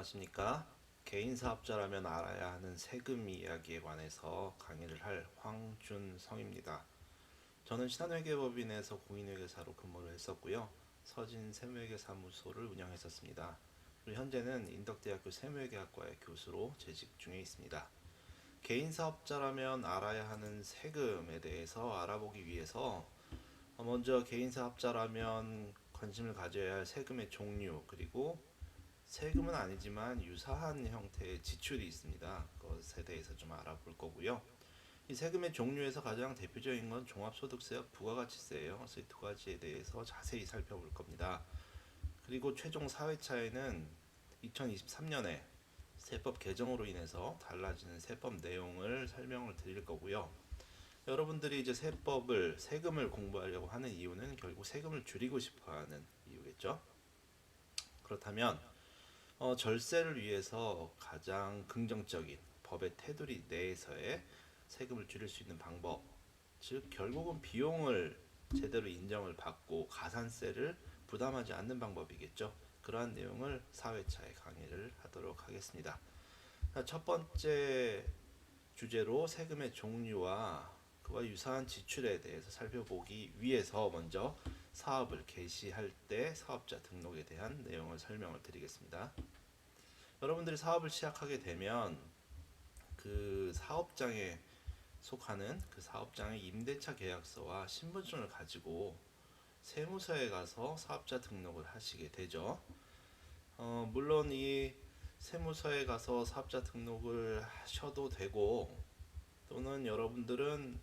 안녕하십니까? 개인 사업자라면 알아야 하는 세금 이야기에 관해서 강의를 할 황준성입니다. 저는 신한회계법인에서 공인회계사로 근무를 했었고요. 서진 세무회계사무소를 운영했었습니다. 그리고 현재는 인덕대학교 세무회계학과의 교수로 재직 중에 있습니다. 개인 사업자라면 알아야 하는 세금에 대해서 알아보기 위해서 먼저 개인 사업자라면 관심을 가져야 할 세금의 종류, 그리고 세금은 아니지만 유사한 형태의 지출이 있습니다. 그것에 대해서 좀 알아볼 거고요. 이 세금의 종류에서 가장 대표적인 건 종합소득세와 부가가치세예요. 그래서 이 두 가지에 대해서 자세히 살펴볼 겁니다. 그리고 최종 사회차에는 2023년에 세법 개정으로 인해서 달라지는 세법 내용을 설명을 드릴 거고요. 여러분들이 이제 세금을 공부하려고 하는 이유는 결국 세금을 줄이고 싶어 하는 이유겠죠. 그렇다면 절세를 위해서 가장 긍정적인 법의 테두리 내에서의 세금을 줄일 수 있는 방법, 즉 결국은 비용을 제대로 인정을 받고 가산세를 부담하지 않는 방법이겠죠. 그러한 내용을 4회차에 강의를 하도록 하겠습니다. 첫 번째 주제로 세금의 종류와 그와 유사한 지출에 대해서 살펴보기 위해서 먼저 사업을 개시할 때 사업자 등록에 대한 내용을 설명을 드리겠습니다. 여러분들이 사업을 시작하게 되면 그 사업장에 속하는 그 사업장의 임대차 계약서와 신분증을 가지고 세무서에 가서 사업자 등록을 하시게 되죠. 물론 이 세무서에 가서 사업자 등록을 하셔도 되고, 또는 여러분들은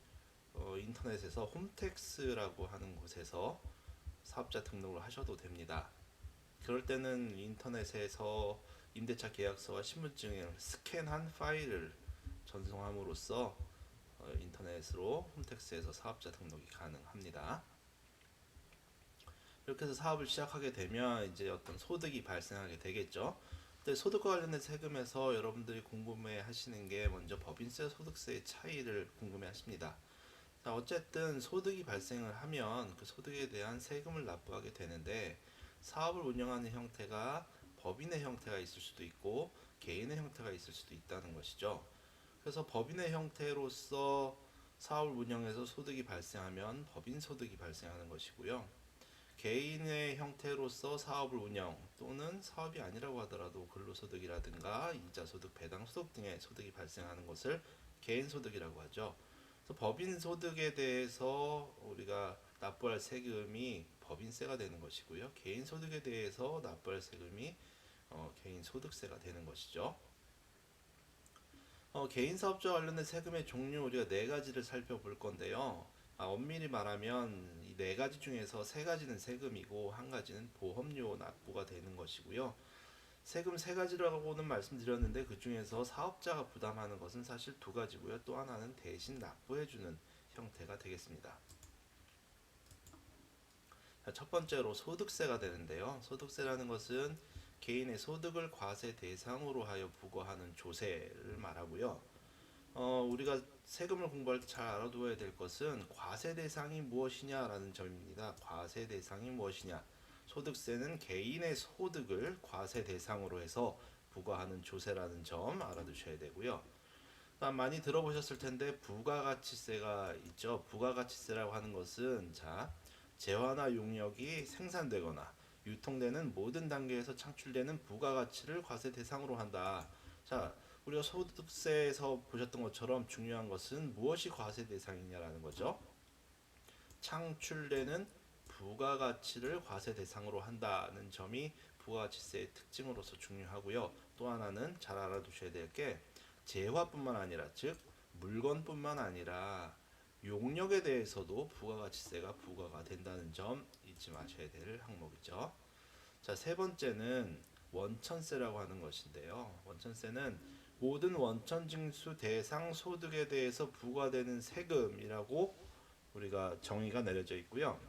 인터넷에서 홈택스라고 하는 곳에서 사업자 등록을 하셔도 됩니다. 그럴 때는 인터넷에서 임대차 계약서와 신분증을 스캔한 파일을 전송함으로써 인터넷으로 홈택스에서 사업자 등록이 가능합니다. 이렇게 해서 사업을 시작하게 되면 이제 어떤 소득이 발생하게 되겠죠. 근데 소득과 관련된 세금에서 여러분들이 궁금해 하시는 게 먼저 법인세, 소득세의 차이를 궁금해 하십니다. 자, 어쨌든 소득이 발생을 하면 그 소득에 대한 세금을 납부하게 되는데, 사업을 운영하는 형태가 법인의 형태가 있을 수도 있고 개인의 형태가 있을 수도 있다는 것이죠. 그래서 법인의 형태로서 사업을 운영해서 소득이 발생하면 법인 소득이 발생하는 것이고요. 개인의 형태로서 사업을 운영 또는 사업이 아니라고 하더라도 근로소득이라든가 이자소득, 배당소득 등의 소득이 발생하는 것을 개인소득이라고 하죠. 그래서 법인소득에 대해서 우리가 납부할 세금이 법인세가 되는 것이고요. 개인소득에 대해서 납부할 세금이 개인소득세가 되는 것이죠. 개인사업자와 관련된 세금의 종류 우리가 네 가지를 살펴볼 건데요. 엄밀히 말하면 이 네 가지 중에서 세 가지는 세금이고 한 가지는 보험료 납부가 되는 것이고요. 세금 세 가지라고는 말씀드렸는데 그 중에서 사업자가 부담하는 것은 사실 두 가지고요. 또 하나는 대신 납부해주는 형태가 되겠습니다. 첫 번째로 소득세가 되는데요. 소득세라는 것은 개인의 소득을 과세 대상으로 하여 부과하는 조세를 말하고요. 우리가 세금을 공부할 때 잘 알아두어야 될 것은 과세 대상이 무엇이냐라는 점입니다. 과세 대상이 무엇이냐? 소득세는 개인의 소득을 과세 대상으로 해서 부과하는 조세라는 점 알아두셔야 되고요. 많이 들어보셨을 텐데 부가가치세가 있죠. 부가가치세라고 하는 것은 재화나 용역이 생산되거나 유통되는 모든 단계에서 창출되는 부가가치를 과세 대상으로 한다. 우리가 소득세에서 보셨던 것처럼 중요한 것은 무엇이 과세 대상이냐라는 거죠. 창출되는 부가가치를 과세 대상으로 한다는 점이 부가가치세의 특징으로서 중요하고요. 또 하나는 잘 알아두셔야 될 게 재화뿐만 아니라, 즉 물건뿐만 아니라 용역에 대해서도 부가가치세가 부과가 된다는 점 잊지 마셔야 될 항목이죠. 세 번째는 원천세라고 하는 것인데요. 원천세는 모든 원천징수 대상 소득에 대해서 부과되는 세금이라고 우리가 정의가 내려져 있고요.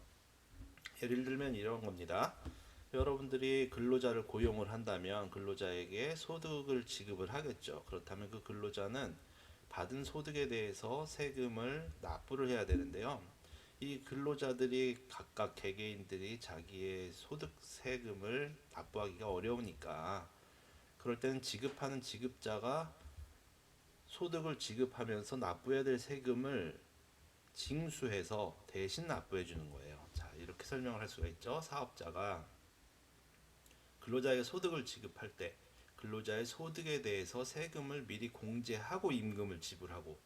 예를 들면 이런 겁니다. 여러분들이 근로자를 고용을 한다면 근로자에게 소득을 지급을 하겠죠. 그렇다면 그 근로자는 받은 소득에 대해서 세금을 납부를 해야 되는데요. 이 근로자들이 각각 개개인들이 자기의 소득 세금을 납부하기가 어려우니까 그럴 때는 지급하는 지급자가 소득을 지급하면서 납부해야 될 세금을 징수해서 대신 납부해 주는 거예요. 자, 이렇게 설명을 할 수가 있죠. 사업자가 근로자에게 소득을 지급할 때 근로자의 소득에 대해서 세금을 미리 공제하고 임금을 지불하고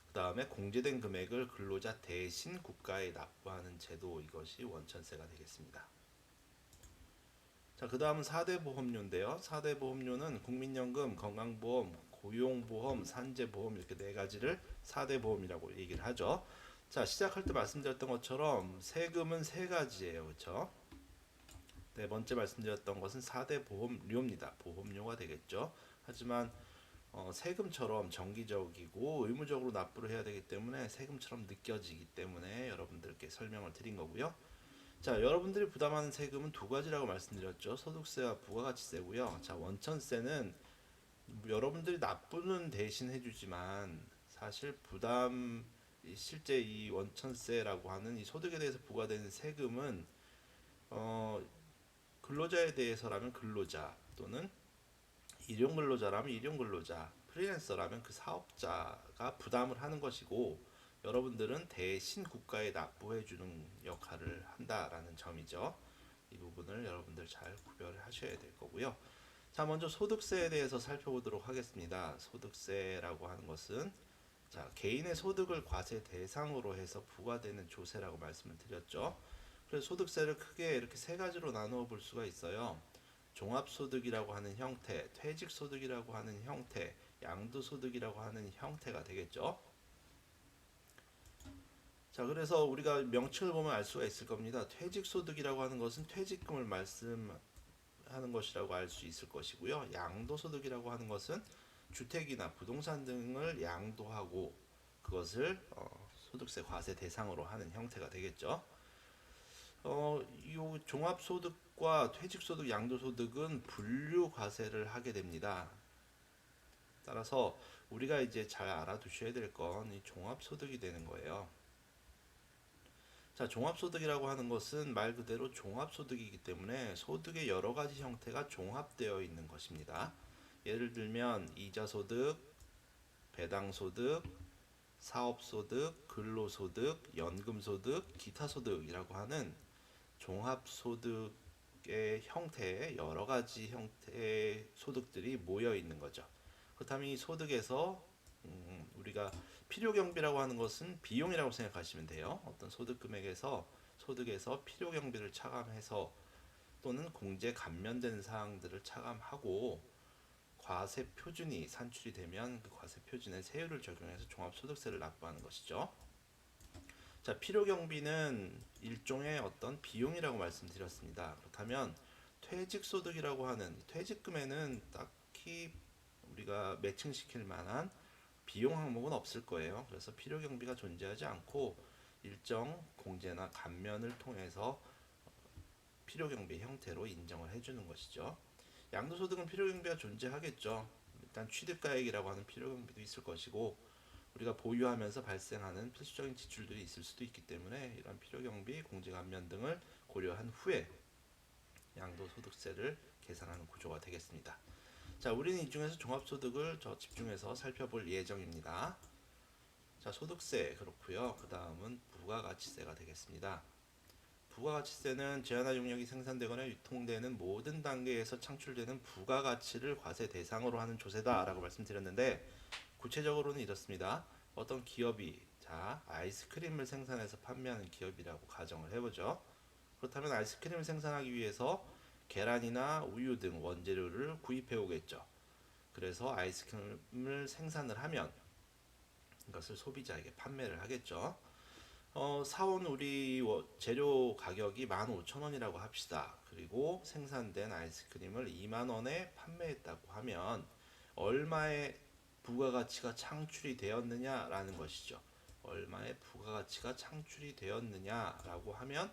그 다음에 공제된 금액을 근로자 대신 국가에 납부하는 제도, 이것이 원천세가 되겠습니다. 자, 그 다음은 4대 보험료인데요. 4대 보험료는 국민연금, 건강보험, 고용보험, 산재보험, 이렇게 네 가지를 4대 보험이라고 얘기를 하죠. 자, 시작할 때 말씀드렸던 것처럼 세금은 세 가지예요. 그렇죠? 네 번째 말씀드렸던 것은 4대 보험료입니다. 보험료가 되겠죠. 하지만 세금처럼 정기적이고 의무적으로 납부를 해야 되기 때문에 세금처럼 느껴지기 때문에 여러분들께 설명을 드린 거고요. 자, 여러분들이 부담하는 세금은 두 가지라고 말씀드렸죠. 소득세와 부가가치세고요. 자, 원천세는 여러분들이 납부는 대신 해주지만 사실 부담, 실제 이 원천세라고 하는 이 소득에 대해서 부과되는 세금은 근로자에 대해서라면 근로자, 또는 일용 근로자라면 일용 근로자, 프리랜서라면 그 사업자가 부담을 하는 것이고, 여러분들은 대신 국가에 납부해 주는 역할을 한다라는 점이죠. 이 부분을 여러분들 잘 구별을 하셔야 될 거고요. 자, 먼저 소득세에 대해서 살펴보도록 하겠습니다. 소득세라고 하는 것은, 자, 개인의 소득을 과세 대상으로 해서 부과되는 조세라고 말씀을 드렸죠. 그래서 소득세를 크게 이렇게 세 가지로 나누어 볼 수가 있어요. 종합소득이라고 하는 형태, 퇴직소득이라고 하는 형태, 양도소득이라고 하는 형태가 되겠죠. 자, 그래서 우리가 명칭을 보면 알 수가 있을 겁니다. 퇴직소득이라고 하는 것은 퇴직금을 말씀하는 것이라고 알 수 있을 것이고요. 양도소득이라고 하는 것은 주택이나 부동산 등을 양도하고 그것을 소득세 과세 대상으로 하는 형태가 되겠죠. 이 종합소득과 퇴직소득, 양도소득은 분류 과세를 하게 됩니다. 따라서 우리가 이제 잘 알아두셔야 될 건 이 종합소득이 되는 거예요. 자, 종합소득이라고 하는 것은 말 그대로 종합소득이기 때문에 소득의 여러 가지 형태가 종합되어 있는 것입니다. 예를 들면 이자소득, 배당소득, 사업소득, 근로소득, 연금소득, 기타소득이라고 하는 종합소득의 형태의 여러 가지 형태의 소득들이 모여 있는 거죠. 그렇다면 이 소득에서 우리가 필요경비라고 하는 것은 비용이라고 생각하시면 돼요. 어떤 소득에서 필요경비를 차감해서 또는 공제 감면된 사항들을 차감하고 과세 표준이 산출이 되면 그 과세 표준에 세율을 적용해서 종합소득세를 납부하는 것이죠. 자, 필요경비는 일종의 어떤 비용이라고 말씀드렸습니다. 그렇다면 퇴직소득이라고 하는 퇴직금에는 딱히 우리가 매칭시킬 만한 비용 항목은 없을 거예요. 그래서 필요경비가 존재하지 않고 일정 공제나 감면을 통해서 필요경비 형태로 인정을 해주는 것이죠. 양도소득은 필요경비가 존재하겠죠. 일단 취득가액이라고 하는 필요경비도 있을 것이고 우리가 보유하면서 발생하는 필수적인 지출들이 있을 수도 있기 때문에 이런 필요경비, 공제감면 등을 고려한 후에 양도소득세를 계산하는 구조가 되겠습니다. 자, 우리는 이 중에서 종합소득을 집중해서 살펴볼 예정입니다. 자, 소득세 그렇고요. 그 다음은 부가가치세가 되겠습니다. 부가가치세는 재화나 용역이 생산되거나 유통되는 모든 단계에서 창출되는 부가가치를 과세 대상으로 하는 조세다라고 말씀드렸는데, 구체적으로는 이렇습니다. 어떤 기업이 아이스크림을 생산해서 판매하는 기업이라고 가정을 해보죠. 그렇다면 아이스크림을 생산하기 위해서 계란이나 우유 등 원재료를 구입해 오겠죠. 그래서 아이스크림을 생산을 하면 이것을 소비자에게 판매를 하겠죠. 사온 우리 재료 가격이 15,000원이라고 합시다. 그리고 생산된 아이스크림을 20,000원에 판매했다고 하면 얼마의 부가가치가 창출이 되었느냐라는 것이죠. 얼마의 부가가치가 창출이 되었느냐라고 하면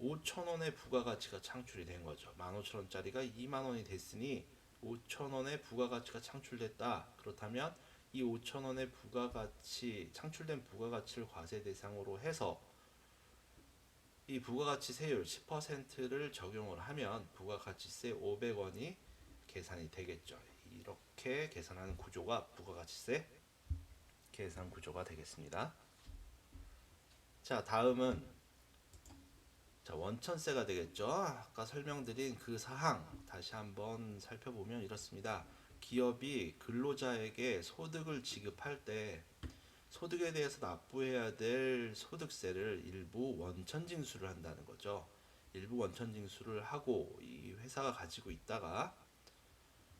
5,000원의 부가가치가 창출이 된 거죠. 15,000원짜리가 20,000원이 됐으니 5,000원의 부가가치가 창출됐다. 그렇다면 이 5,000원의 부가가치, 창출된 부가가치를 과세 대상으로 해서 이 부가가치 세율 10%를 적용을 하면 부가가치세 500원이 계산이 되겠죠. 이렇게 계산하는 구조가 부가가치세 계산 구조가 되겠습니다. 자, 다음은 원천세가 되겠죠. 아까 설명드린 그 사항 다시 한번 살펴보면 이렇습니다. 기업이 근로자에게 소득을 지급할 때 소득에 대해서 납부해야 될 소득세를 일부 원천 징수를 한다는 거죠. 일부 원천 징수를 하고 이 회사가 가지고 있다가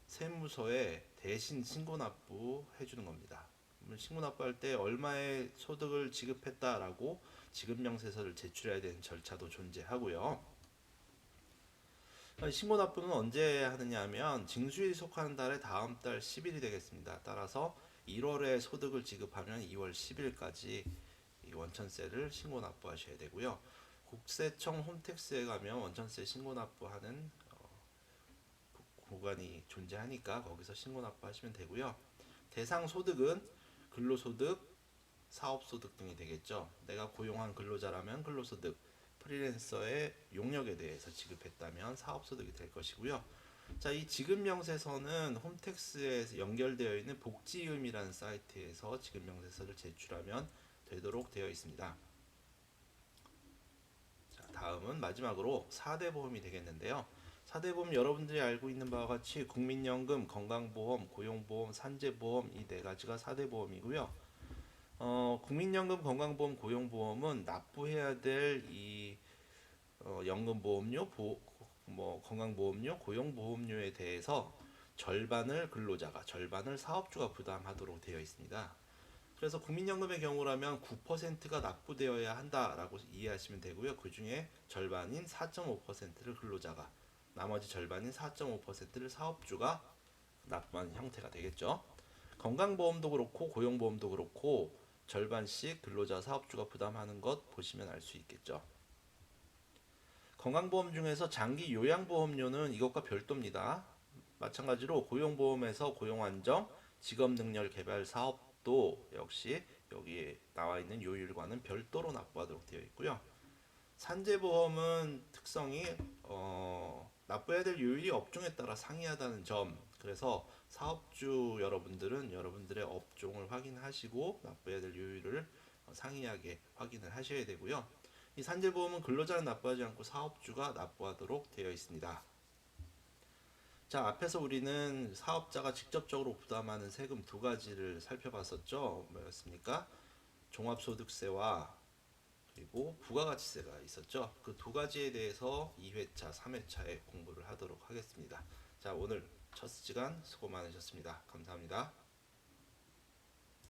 세무서에 대신 신고 납부해 주는 겁니다. 신고 납부할 때 얼마의 소득을 지급했다라고 지급명세서를 제출해야 되는 절차도 존재하고요. 신고 납부는 언제 하느냐 하면 징수일이 속하는 달의 다음 달 10일이 되겠습니다. 따라서 1월에 소득을 지급하면 2월 10일까지 이 원천세를 신고 납부하셔야 되고요. 국세청 홈택스에 가면 원천세 신고 납부하는 구간이 존재하니까 거기서 신고 납부하시면 되고요. 대상 소득은 근로소득, 사업소득 등이 되겠죠. 내가 고용한 근로자라면 근로소득, 프리랜서의 용역에 대해서 지급했다면 사업소득이 될 것이고요. 자, 이 지급명세서는 홈택스에 연결되어 있는 복지음이라는 사이트에서 지급명세서를 제출하면 되도록 되어 있습니다. 자, 다음은 마지막으로 4대 보험이 되겠는데요. 4대 보험 여러분들이 알고 있는 바와 같이 국민연금, 건강보험, 고용보험, 산재보험 이 네 가지가 4대 보험이고요. 국민연금, 건강보험, 고용보험은 납부해야 될 이 연금보험료, 건강보험료, 고용보험료에 대해서 절반을 근로자가, 절반을 사업주가 부담하도록 되어 있습니다. 그래서 국민연금의 경우라면 9%가 납부되어야 한다라고 이해하시면 되고요. 그 중에 절반인 4.5%를 근로자가, 나머지 절반인 4.5%를 사업주가 납부하는 형태가 되겠죠. 건강보험도 그렇고 고용보험도 그렇고 절반씩 근로자, 사업주가 부담하는 것 보시면 알 수 있겠죠. 건강보험 중에서 장기 요양보험료는 이것과 별도입니다. 마찬가지로 고용보험에서 고용안정, 직업능력 개발 사업도 역시 여기에 나와 있는 요율과는 별도로 납부하도록 되어 있고요. 산재보험은 특성이 납부해야 될 요율이 업종에 따라 상이하다는 점, 그래서 사업주 여러분들은 여러분들의 업종을 확인하시고 납부해야 될 요율을 상이하게 확인을 하셔야 되고요. 이 산재보험은 근로자는 납부하지 않고 사업주가 납부하도록 되어 있습니다. 자, 앞에서 우리는 사업자가 직접적으로 부담하는 세금 두 가지를 살펴봤었죠. 뭐였습니까? 종합소득세와 그리고 부가가치세가 있었죠. 그 두 가지에 대해서 2회차, 3회차에 공부를 하도록 하겠습니다. 자, 오늘 첫 시간 수고 많으셨습니다. 감사합니다.